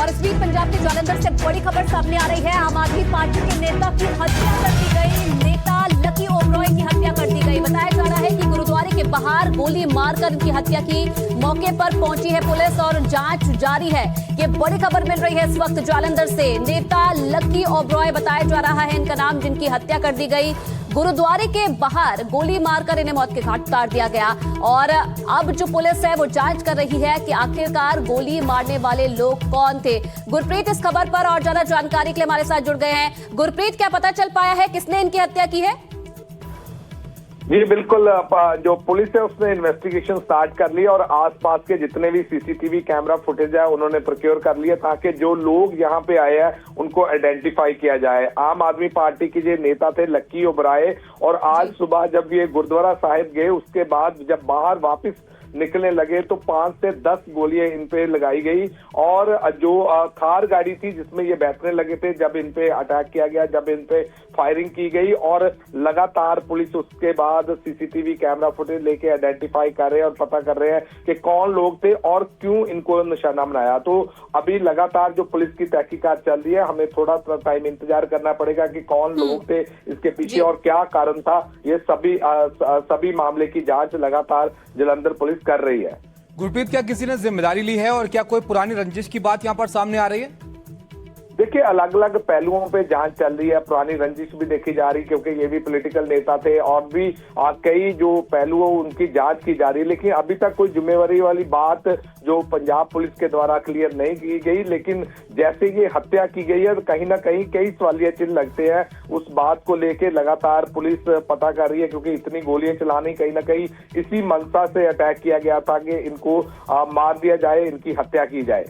और इस बीच पंजाब के जालंधर से बड़ी खबर सामने आ रही है। आम आदमी पार्टी के नेता की हत्या कर दी गई। नेता लकी ओबरॉय की हत्या कर दी गई। बताया जा रहा है कि गुरुद्वारे के बाहर गोली मारकर इनकी हत्या की। मौके पर पहुंची है पुलिस और जांच जारी है। ये बड़ी खबर मिल रही है इस वक्त जालंधर से। नेता लकी ओबरॉय बताया जा रहा है इनका नाम, जिनकी हत्या कर दी गई। गुरुद्वारे के बाहर गोली मारकर इन्हें मौत के घाट उतार दिया गया और अब जो पुलिस है वो जांच कर रही है कि आखिरकार गोली मारने वाले लोग कौन थे। गुरप्रीत इस खबर पर और ज्यादा जानकारी के लिए हमारे साथ जुड़ गए हैं। गुरप्रीत, क्या पता चल पाया है किसने इनकी हत्या की है? जी बिल्कुल, जो पुलिस है उसने इन्वेस्टिगेशन स्टार्ट कर ली और आसपास के जितने भी सीसीटीवी कैमरा फुटेज है उन्होंने प्रोक्योर कर लिया ताकि जो लोग यहाँ पे आए हैं उनको आइडेंटिफाई किया जाए। आम आदमी पार्टी के जो नेता थे लकी ओबराय, और आज सुबह जब ये गुरुद्वारा साहिब गए उसके बाद जब बाहर वापस निकलने लगे तो 5 से 10 गोलियां इन पे लगाई गई और जो थार गाड़ी थी जिसमें ये बैठने लगे थे, जब इन पे अटैक किया गया, जब इन पे फायरिंग की गई और लगातार पुलिस उसके बाद सीसीटीवी कैमरा फुटेज लेके आइडेंटिफाई कर रहे हैं और पता कर रहे हैं कि कौन लोग थे और क्यों इनको निशाना बनाया। तो अभी लगातार जो पुलिस की तहकीकात चल रही है, हमें थोड़ा टाइम इंतजार करना पड़ेगा कि कौन लोग थे इसके पीछे और क्या कारण था। ये सभी मामले की जांच लगातार जालंधर पुलिस कर रही है। गुरप्रीत, क्या किसी ने जिम्मेदारी ली है और क्या कोई पुरानी रंजिश की बात यहाँ पर सामने आ रही है? देखिए, अलग अलग पहलुओं पे जांच चल रही है। पुरानी रंजिश भी देखी जा रही क्योंकि ये भी पॉलिटिकल नेता थे और भी कई जो पहलू उनकी जांच की जा रही है, लेकिन अभी तक कोई जिम्मेवारी वाली बात जो पंजाब पुलिस के द्वारा क्लियर नहीं की गई। लेकिन जैसे ये हत्या की गई है तो कहीं ना कहीं कई सवालिया चिन्ह लगते हैं। उस बात को लेके लगातार पुलिस पता कर रही है क्योंकि इतनी गोलियां चलानी कहीं ना कहीं इसी मंशा से अटैक किया गया था कि इनको मार दिया जाए, इनकी हत्या की जाए।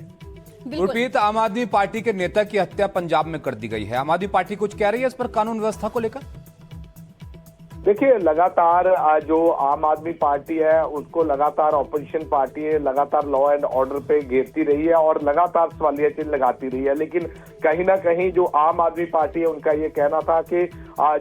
गुरप्रीत, आम आदमी पार्टी के नेता की हत्या पंजाब में कर दी गई है। आम आदमी पार्टी कुछ कह रही है इस पर, कानून व्यवस्था को लेकर? देखिए, लगातार जो आम आदमी पार्टी है उसको लगातार ऑपोजिशन पार्टी है, लगातार लॉ एंड ऑर्डर पे घेरती रही है और लगातार सवालिया चिन्ह लगाती रही है। लेकिन कहीं ना कहीं जो आम आदमी पार्टी है उनका ये कहना था कि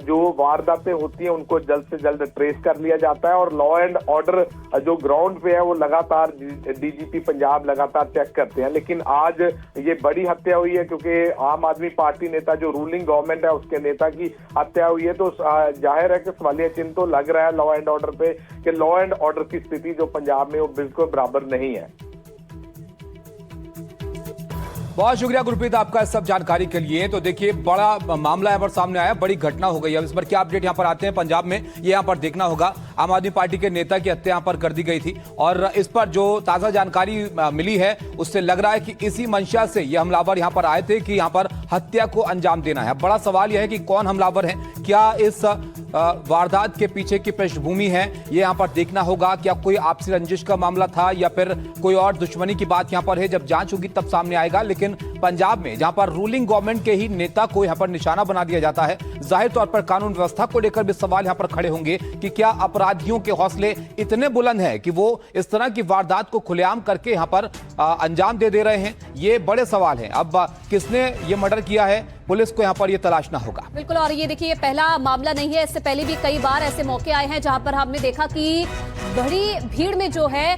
जो वारदातें होती हैं उनको जल्द से जल्द ट्रेस कर लिया जाता है और लॉ एंड ऑर्डर जो ग्राउंड पे है वो लगातार डीजीपी पंजाब लगातार चेक करते हैं। लेकिन आज ये बड़ी हत्या हुई है क्योंकि आम आदमी पार्टी नेता जो रूलिंग गवर्नमेंट है उसके नेता की हत्या हुई है। तो जाहिर है कि सवालिया चिन्ह तो लग रहा है लॉ एंड ऑर्डर पे कि लॉ एंड ऑर्डर की स्थिति जो पंजाब में वो बिल्कुल बराबर नहीं है। बहुत शुक्रिया गुरप्रीत आपका इस सब जानकारी के लिए। तो देखिए, बड़ा मामला यहाँ पर सामने आया, बड़ी घटना हो गई है। इस पर क्या अपडेट यहाँ पर आते हैं पंजाब में, ये यहाँ पर देखना होगा। आम आदमी पार्टी के नेता की हत्या यहाँ पर कर दी गई थी और इस पर जो ताजा जानकारी मिली है उससे लग रहा है कि इसी मंशा से ये हमलावर यहाँ पर आए थे कि यहाँ पर हत्या को अंजाम देना है। बड़ा सवाल यह है कि कौन हमलावर है, क्या इस वारदात के पीछे की पृष्ठभूमि है, ये यहाँ पर देखना होगा। क्या कोई आपसी रंजिश का मामला था या फिर कोई और दुश्मनी की बात यहाँ पर है, जब जांच होगी तब सामने आएगा। लेकिन पंजाब में जहां पर रूलिंग गवर्नमेंट के ही नेता को यहां पर निशाना बना दिया जाता है, जाहिर तौर पर कानून व्यवस्था को लेकर भी सवाल यहां पर खड़े होंगे कि क्या अपराधियों के हौसले इतने बुलंद हैं कि वो इस तरह की वारदात को खुलेआम करके यहां पर अंजाम दे रहे हैं। ये बड़े सवाल हैं। अब किसने ये मर्डर किया है, पुलिस को यहां पर ये तलाशना होगा। बिल्कुल, और ये देखिए, ये पहला मामला नहीं है। इससे पहले भी कई बार ऐसे मौके आए हैं जहां पर हमने देखा कि बड़ी भीड़ में जो है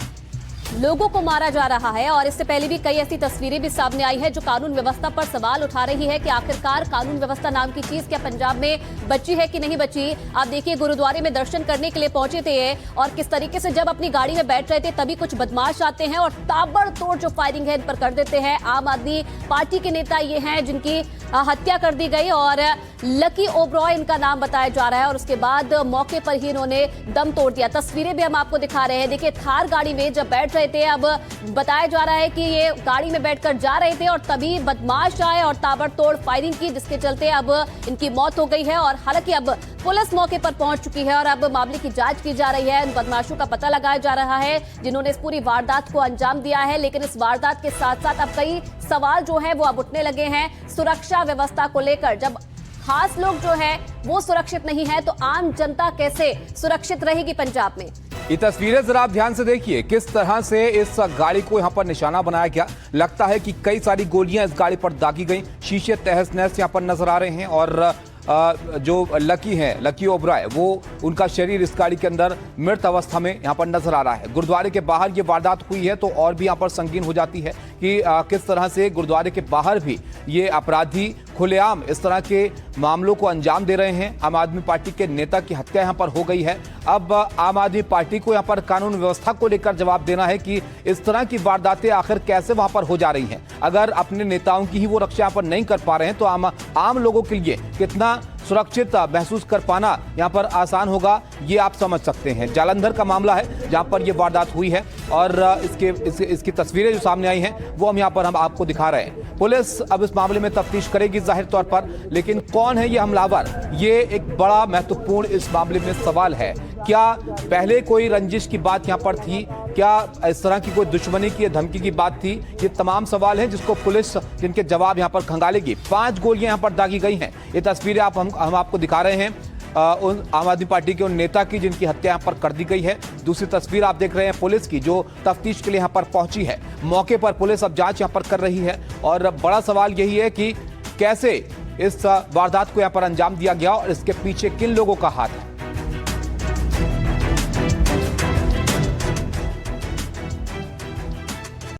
लोगों को मारा जा रहा है। और इससे पहले भी कई ऐसी तस्वीरें भी सामने आई है जो कानून व्यवस्था पर सवाल उठा रही है कि आखिरकार कानून व्यवस्था नाम की चीज क्या पंजाब में बची है कि नहीं बची। आप देखिए, गुरुद्वारे में दर्शन करने के लिए पहुंचे थे और किस तरीके से जब अपनी गाड़ी में बैठ रहे थे तभी कुछ बदमाश आते हैं और ताबड़तोड़ जो फायरिंग है इन पर कर देते हैं। आम आदमी पार्टी के नेता ये हैं जिनकी हत्या कर दी गई और लकी ओबरॉय इनका नाम बताया जा रहा है और उसके बाद मौके पर ही इन्होंने दम तोड़ दिया। तस्वीरें भी हम आपको दिखा रहे हैं। देखिए, थार गाड़ी में जब बैठ रहे थे, अब बताया जा रहा है कि ये गाड़ी में बैठकर जा रहे थे और तभी बदमाश आए और ताबड़तोड़ फायरिंग की, जिसके चलते अब इनकी मौत हो गई है। और हालांकि अब पुलिस मौके पर पहुंच चुकी है और अब मामले की जांच की जा रही है। इन बदमाशों का पता लगाया जा रहा है जिन्होंने इस पूरी वारदात को अंजाम दिया है। लेकिन इस वारदात के साथ साथ अब कई सवाल जो है वो अब उठने लगे हैं सुरक्षा व्यवस्था को लेकर। जब खास लोग जो है वो सुरक्षित नहीं है तो आम जनता कैसे सुरक्षित रहेगी पंजाब में? ये तस्वीरें जरा आप ध्यान से देखिए, किस तरह से इस गाड़ी को यहां पर निशाना बनाया गया। लगता है कि कई सारी गोलियां इस गाड़ी पर दागी गई। शीशे तहस नहस यहां पर नजर आ रहे हैं और जो लकी हैं, लकी ओबराय, वो उनका शरीर इस गाड़ी के अंदर मृत अवस्था में यहाँ पर नजर आ रहा है। गुरुद्वारे के बाहर ये वारदात हुई है तो और भी यहाँ पर संगीन हो जाती है कि किस तरह से गुरुद्वारे के बाहर भी ये अपराधी खुलेआम इस तरह के मामलों को अंजाम दे रहे हैं। आम आदमी पार्टी के नेता की हत्या यहाँ पर हो गई है। अब आम आदमी पार्टी को यहाँ पर कानून व्यवस्था को लेकर जवाब देना है कि इस तरह की वारदातें आखिर कैसे वहां पर हो जा रही हैं। अगर अपने नेताओं की ही वो रक्षा यहाँ पर नहीं कर पा रहे हैं तो आम लोगों के लिए कितना सुरक्षित महसूस कर पाना यहाँ पर आसान होगा, ये आप समझ सकते हैं। जालंधर का मामला है जहाँ पर ये वारदात हुई है और इसकी तस्वीरें जो सामने आई हैं वो हम आपको दिखा रहे हैं। पुलिस अब इस मामले में तफ्तीश करेगी जाहिर तौर पर, लेकिन कौन है ये हमलावर, ये एक बड़ा महत्वपूर्ण इस मामले में सवाल है। क्या पहले कोई रंजिश की बात यहाँ पर थी, क्या इस तरह की कोई दुश्मनी की धमकी की बात थी? ये तमाम सवाल हैं जिसको पुलिस जिनके जवाब यहाँ पर खंगालेगी। 5 गोलियां यहाँ पर दागी गई हैं। ये तस्वीरें हम आपको दिखा रहे हैं उन आम आदमी पार्टी के उन नेता की जिनकी हत्या यहाँ पर कर दी गई है। दूसरी तस्वीर आप देख रहे हैं पुलिस की जो तफ्तीश के लिए यहाँ पर पहुंची है। मौके पर पुलिस अब जांच यहाँ पर कर रही है और बड़ा सवाल यही है कि कैसे इस वारदात को यहाँ पर अंजाम दिया गया और इसके पीछे किन लोगों का हाथ है।